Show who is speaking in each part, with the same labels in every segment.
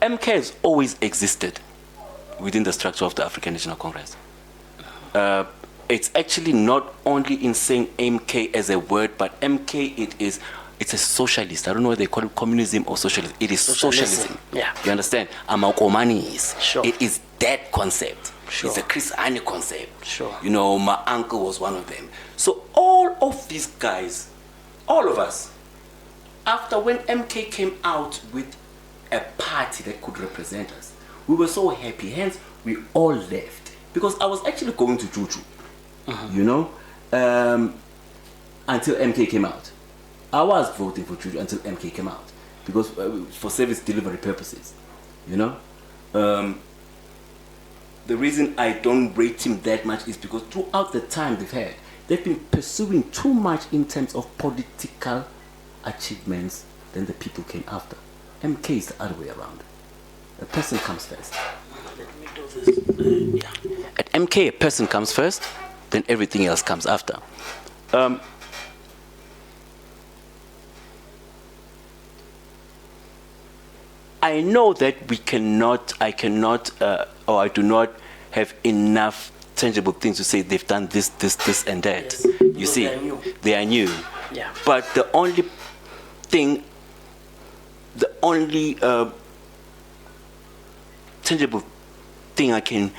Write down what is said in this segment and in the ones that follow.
Speaker 1: MK has always existed within the structure of the African National Congress. It's actually not only in saying MK as a word, but MK it's a socialist. I don't know whether they call it communism or socialism. It is socialism.
Speaker 2: Yeah.
Speaker 1: You understand? Amakomanis.
Speaker 2: Sure.
Speaker 1: It is that concept.
Speaker 2: Sure.
Speaker 1: It's a Chris Hani concept.
Speaker 2: Sure.
Speaker 1: You know, my uncle was one of them. So all of these guys, all of us, after when MK came out with a party that could represent us, we were so happy. Hence, we all left. Because I was actually going to Juju, you know, until MK came out. I was voting for Juju until MK came out. Because for service delivery purposes, you know. The reason I don't rate him that much is because throughout the time they've been pursuing too much in terms of political achievements than the people came after. MK is the other way around. A person comes first.
Speaker 2: Let me do this.
Speaker 1: At MK, a person comes first, then everything else comes after. I know that I do not have enough tangible things to say they've done this, and that.
Speaker 2: Yes.
Speaker 1: You see,
Speaker 2: They are new. Yeah.
Speaker 1: But the only tangible thing I can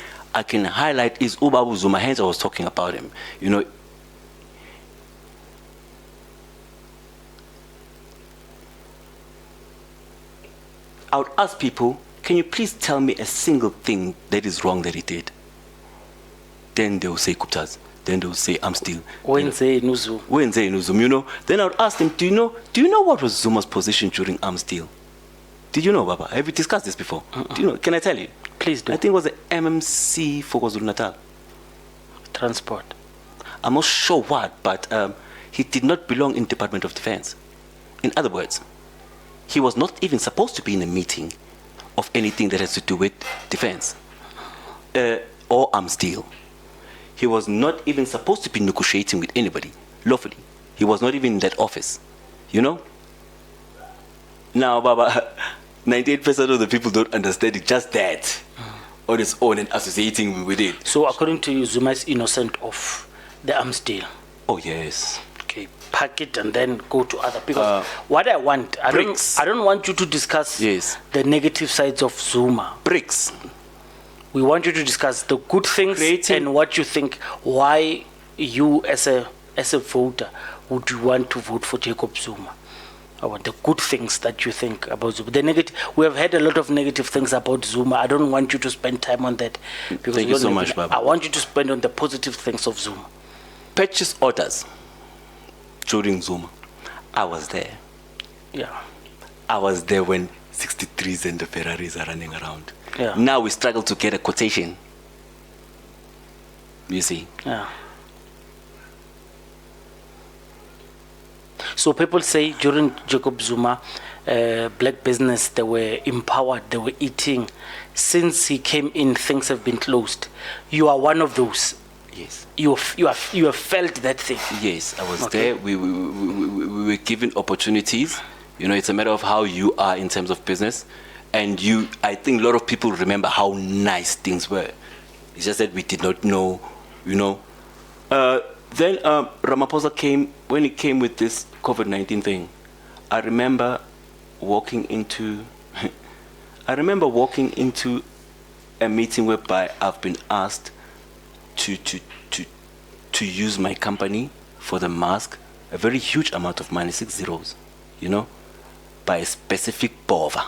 Speaker 1: highlight is Ubabu Zuma. Hence, I was talking about him. You know, I would ask people, can you please tell me a single thing that is wrong that he did? Then they will say Kuptas. Then they will say I'm still.
Speaker 2: Wednesday Nuzum.
Speaker 1: You know. Then I would ask them, do you know what was Zuma's position during I'm still? Did you know, Baba? Have we discussed this before? Do you know? Can I tell you?
Speaker 2: Please do.
Speaker 1: I think it was the MMC for KwaZulu-Natal.
Speaker 2: Transport.
Speaker 1: I'm not sure what, but he did not belong in Department of Defense. In other words, he was not even supposed to be in a meeting of anything that has to do with defense or arms deal. He was not even supposed to be negotiating with anybody lawfully. He was not even in that office, you know. Now, Baba, 98% of the people don't understand it, just that on its own and associating with it.
Speaker 2: So according to you, Zuma is innocent of the arms deal?
Speaker 1: Oh yes.
Speaker 2: Okay, pack it and then go to other people. What I want, I don't want you to discuss the negative sides of Zuma.
Speaker 1: BRICS.
Speaker 2: We want you to discuss the good things and what you think, why you as a voter would you want to vote for Jacob Zuma. I want the good things that you think about Zuma. The negative, we have had a lot of negative things about Zuma. I don't want you to spend time on that. Because
Speaker 1: thank you so much, Baba.
Speaker 2: I want you to spend on the positive things of Zuma.
Speaker 1: Purchase orders during Zuma. I was there.
Speaker 2: Yeah.
Speaker 1: I was there when 63s and the Ferraris are running around.
Speaker 2: Yeah.
Speaker 1: Now we struggle to get a quotation. You see?
Speaker 2: Yeah. So people say during Jacob Zuma, black business, they were empowered, they were eating. Since he came in, things have been closed. You are one of those.
Speaker 1: Yes.
Speaker 2: You have felt that thing.
Speaker 1: Yes, I was there. We were given opportunities. You know, it's a matter of how you are in terms of business. And I think a lot of people remember how nice things were. It's just that we did not know, you know. Then Ramaphosa came, when he came with this COVID-19 thing, I remember walking into a meeting whereby I've been asked to use my company for the mask, a very huge amount of money, 6 zeros, you know, by a specific bova.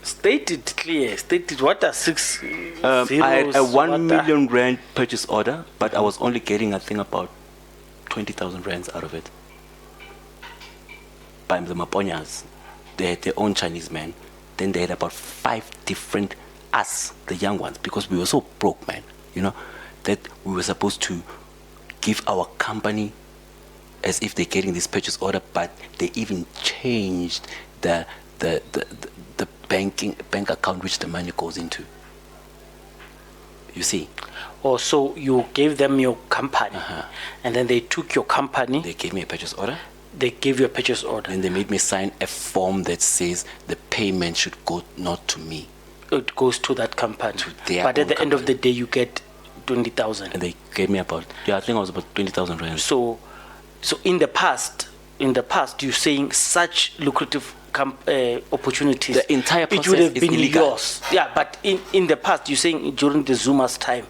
Speaker 2: State it clear. State it. What are 6 zeros?
Speaker 1: I had a 1 million rand purchase order, but I was only getting, I think, about 20,000 rands out of it. By the Maponyas, they had their own Chinese men. Then they had about 5 different us, the young ones, because we were so broke, man. You know, that we were supposed to give our company as if they're getting this purchase order, but they even changed the bank account which the money goes into. You see?
Speaker 2: Oh, so you gave them your company, and then they took your company.
Speaker 1: They gave me a purchase order.
Speaker 2: They gave you a purchase order.
Speaker 1: And they made me sign a form that says the payment should go not to me.
Speaker 2: It goes to that company.
Speaker 1: their
Speaker 2: But at
Speaker 1: own
Speaker 2: the end of
Speaker 1: company.
Speaker 2: the day, you get 20,000.
Speaker 1: And they gave me about, I think it was about 20,000 rand.
Speaker 2: So in the past, you're saying such lucrative opportunities.
Speaker 1: The entire
Speaker 2: it would
Speaker 1: process
Speaker 2: have
Speaker 1: is
Speaker 2: been
Speaker 1: illegal.
Speaker 2: yours. Yeah, but in the past, you're saying during the Zuma's time,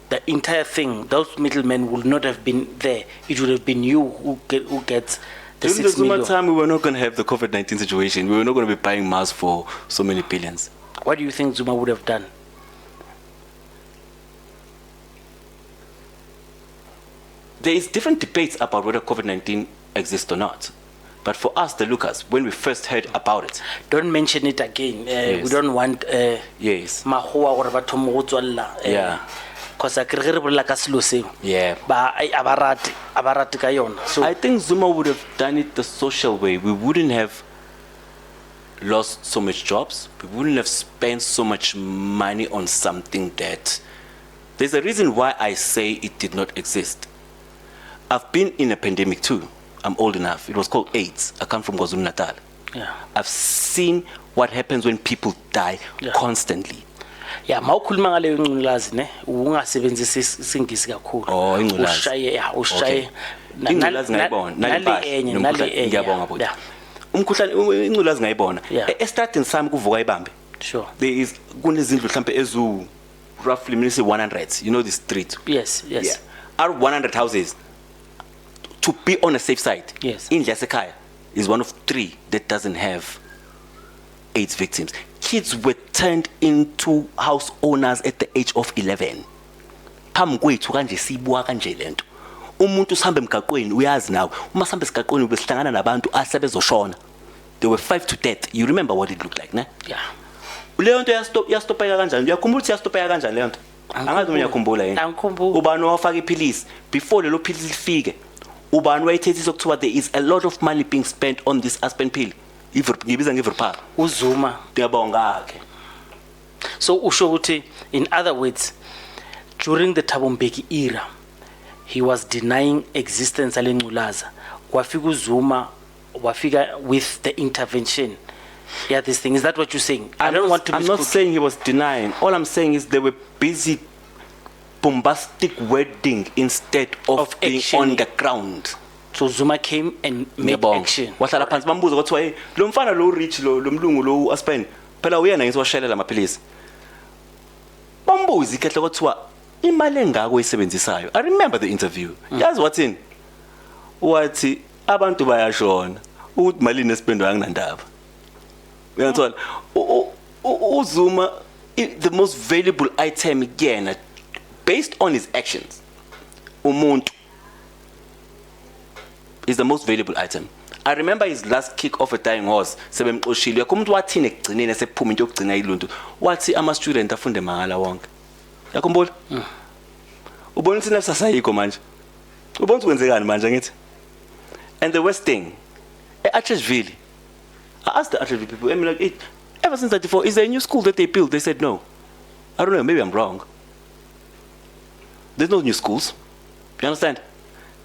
Speaker 2: the entire thing, those middlemen would not have been there. It would have been you who gets the
Speaker 1: During the
Speaker 2: 6
Speaker 1: Zuma
Speaker 2: million.
Speaker 1: time, we were not going to have the COVID-19 situation. We were not going to be buying masks for so many billions.
Speaker 2: What do you think Zuma would have done?
Speaker 1: There is different debates about whether COVID-19 exists or not. But for us, the Lucas, when we first heard about it,
Speaker 2: Don't mention it again.
Speaker 1: Yes.
Speaker 2: We don't want
Speaker 1: yes,
Speaker 2: mahua gore batho mo go tswalla.
Speaker 1: Yeah.
Speaker 2: Because I re bolela ka selo seo.
Speaker 1: yeah.
Speaker 2: Ba abarate ka yona. So
Speaker 1: I think Zuma would have done it the social way. We wouldn't have lost so much jobs. We wouldn't have spent so much money on something that... There's a reason why I say it did not exist. I've been in a pandemic too. I'm old enough. It was called AIDS. I come from KwaZulu-Natal.
Speaker 2: yeah.
Speaker 1: I've seen what happens when people die constantly.
Speaker 2: Yeah, mawukhuluma ngaleyo ngculazi ne ungasebenzisi isingisi kakhulu.
Speaker 1: Oh, ingculazi.
Speaker 2: Ushaye
Speaker 1: Ingculazi ngayibona,
Speaker 2: nale
Speaker 1: ngiyabonga bhuti.
Speaker 2: Yeah,
Speaker 1: Umkhuhlane ingculazi ngayibona.
Speaker 2: Yeah.
Speaker 1: Estradini sami kuvuka ibambe.
Speaker 2: sure.
Speaker 1: There is kunezindlu mhlambe ezu roughly maybe 100. You know the street.
Speaker 2: Yes.
Speaker 1: Yeah. Out of 100 houses, to be on a safe side,
Speaker 2: Yes.
Speaker 1: in Yasekhaya is one of 3 that doesn't have AIDS victims. Kids were turned into house owners at the age of 11. Phambi kwethu kanje sibuka kanje lento. Umuntu usambe emgaqweni uyazi nawe. Uma sambe esigaqweni ubesihlangana nabantu asebezoshona. They were 5 to death. You remember what it looked like, ne?
Speaker 2: Yeah.
Speaker 1: Leyo nto yastopeka kanjani? Uyakhumbula ukuthi yastopeka kanjani leyo nto? Angazi uyakhumbula yini.
Speaker 2: Angikhumbula.
Speaker 1: Ubani wafaka iphilisi before lelo philisi lifike. Ubani wayethethisa ukuthiwa there is a lot of money being spent on this Aspen pill. Ngibiza ngiverpha.
Speaker 2: Uzuma.
Speaker 1: Ngiyabonga ke.
Speaker 2: So usho ukuthi, in other words, during the Thabo Mbeki era, he was denying existence ale ngculaza. Kwafika uZuma, wafika with the intervention. Yeah, this thing. Is that what you're saying? I don't want to be
Speaker 1: I'm not
Speaker 2: screwed.
Speaker 1: saying he was denying. All I'm saying is they were busy bombastic wording instead of being
Speaker 2: action.
Speaker 1: on the ground.
Speaker 2: So Zuma came and made
Speaker 1: Ngiyabonga.
Speaker 2: action.
Speaker 1: Wahlala phansi bambuza ukuthi hey lo mfana lo rich lo mlungu lo Aspen phela uyena ngithi washelela amaphilisi. Bambuza ikahle kuthiwa imali engako oyisebenzisayo. I remember the interview. Yazi wathini? Wathi abantu bayashona. Ukuthi malini esipendwa anginandaba. Uyathola uZuma the most valuable item again based on his actions. Umuntu is the most valuable item. I remember his last kick off a dying horse sebemxoshile. Yakumuntu wathini ekugcineni sephuma into yokugcina iluntu. Wathi ama student afunde mahala wonke. Yakhumbula? Ubona ukuthi nasasayikho manje. Ubona ukuthi kwenzekani manje ngithi? And the worst thing, Attersville. I asked the Attersville people, I mean, like, ever since 94, is there a new school that they built? They said no. I don't know, maybe I'm wrong. There's no new schools. You understand?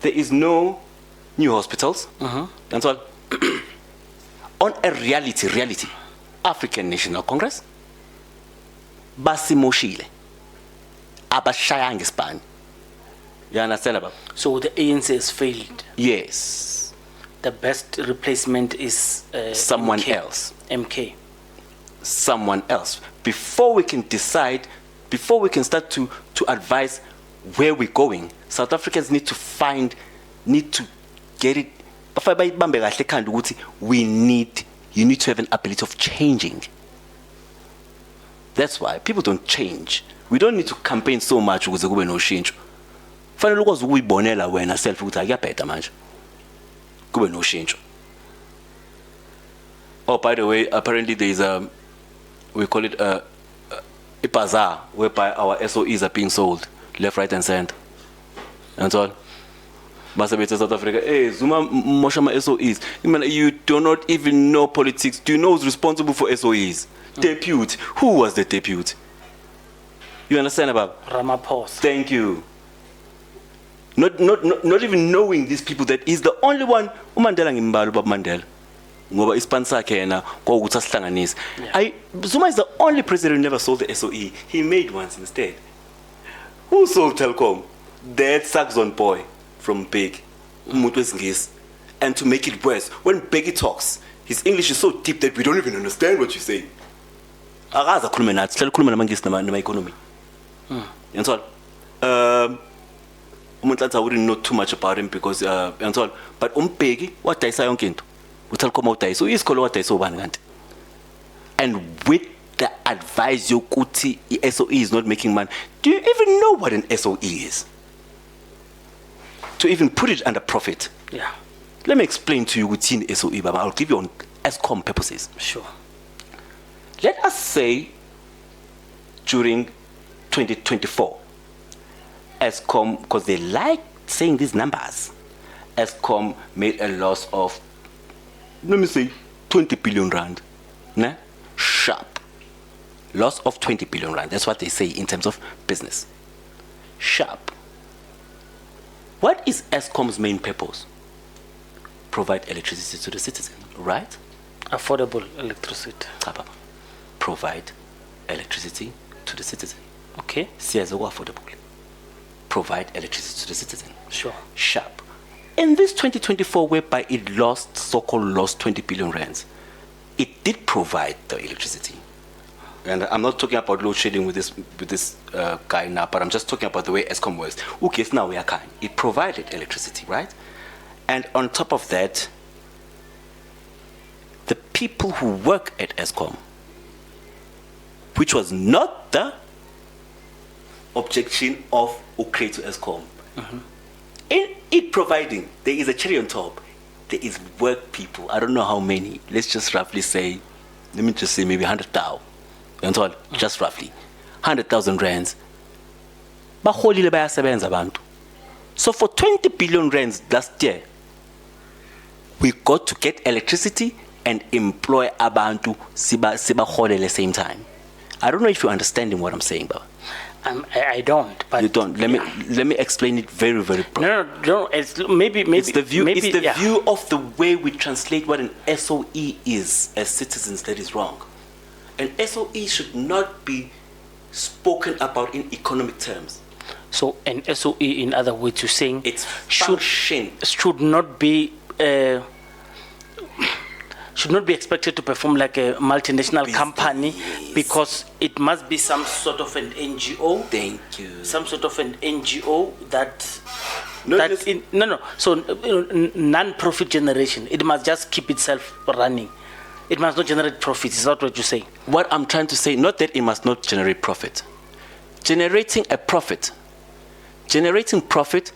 Speaker 1: There is no new hospitals. And so on a reality, African National Congress, basimoshile, abashayanga ispan. You understand about?
Speaker 2: So the ANC has failed.
Speaker 1: Yes.
Speaker 2: The best replacement is
Speaker 1: Someone
Speaker 2: MK.
Speaker 1: else.
Speaker 2: MK.
Speaker 1: Someone else. Before we can decide, before we can start to advise where we're going, South Africans need to get it. You need to have an ability of changing. That's why people don't change. We don't need to campaign so much ukuze kube noshintsho. Fanele ukwazi ukuyibonela wena self ukuthi akuyabheda manje. Kube noshintsho. Oh, by the way, apparently there is we call it a bazaar whereby our SOEs are being sold left, right, and center. And so on. South Africa, hey, Zuma Moshama SOEs. You do not even know politics. Do you know who's responsible for SOEs? Deputy. Who was the deputy? You understand about?
Speaker 2: Ramaphosa.
Speaker 1: Thank you. Not even knowing these people, that he's the only one. uMandela ngimbala ubaba Mandela. Ngoba ispan sakhe yena ukuthi asihlanganise. Zuma is the only president who never sold the SOE. He made ones instead. Who sold Telkom? That Saxon boy from Big. And to make it worse, when Beggy talks, his English is so deep that we don't even understand what you say. Akaza khuluma nathi, sihlala khuluma namangisi nama economy. Yanthola. Umuntu wouldn't know too much about him because yanthola, but umbheki wadayisa yonke into. uTelkom udayisa, uyisikole wadayisa ubani kanti. And with the advice yokuthi iSOE is not making money. Do you even know what an SOE is? To even put it under profit.
Speaker 2: Yeah.
Speaker 1: Let me explain to you within SOE, Baba. I'll give you on ESCOM purposes.
Speaker 2: Sure.
Speaker 1: Let us say during 2024, ESCOM, because they like saying these numbers, ESCOM made a loss of, let me say, 20 billion rand. Nah? Sharp. Loss of 20 billion rand. That's what they say in terms of business. Sharp. What is ESCOM's main purpose? Provide electricity to the citizen, right?
Speaker 2: Affordable electricity.
Speaker 1: Provide electricity to the citizen.
Speaker 2: Okay.
Speaker 1: Affordable. Provide electricity to the citizen.
Speaker 2: Sure.
Speaker 1: Sharp. In this 2024, whereby it lost, so-called lost 20 billion rands, it did provide the electricity. And I'm not talking about load shedding with this guy now, but I'm just talking about the way ESCOM works. Okay, now we are kind. It provided electricity, right? And on top of that, the people who work at ESCOM, which was not the objection of Ukraine to ESCOM, in it providing, there is a cherry on top. There is work people. I don't know how many. Let's just roughly say, let me just say maybe 100,000. Just roughly 100,000 rands. Baholile bayasebenza abantu. So for 20 billion rands last year, we got to get electricity and employ abantu sibahole at the same time. I don't know if you're understanding what I'm saying, Baba.
Speaker 2: I don't. But
Speaker 1: you don't. Let me explain it very, very properly.
Speaker 2: No. It's maybe
Speaker 1: it's the view. It's the view of the way we translate what an SOE is as citizens that is wrong. An SOE should not be spoken about in economic terms.
Speaker 2: So an SOE, in other words, you're saying
Speaker 1: its function
Speaker 2: should not be expected to perform like a multinational company, because it must be some sort of an NGO.
Speaker 1: Thank you.
Speaker 2: Some sort of an NGO So non-profit generation. It must just keep itself running. It must not generate profits. Is that what you're saying?
Speaker 1: What I'm trying to say, not that it must not generate profit. Generating profit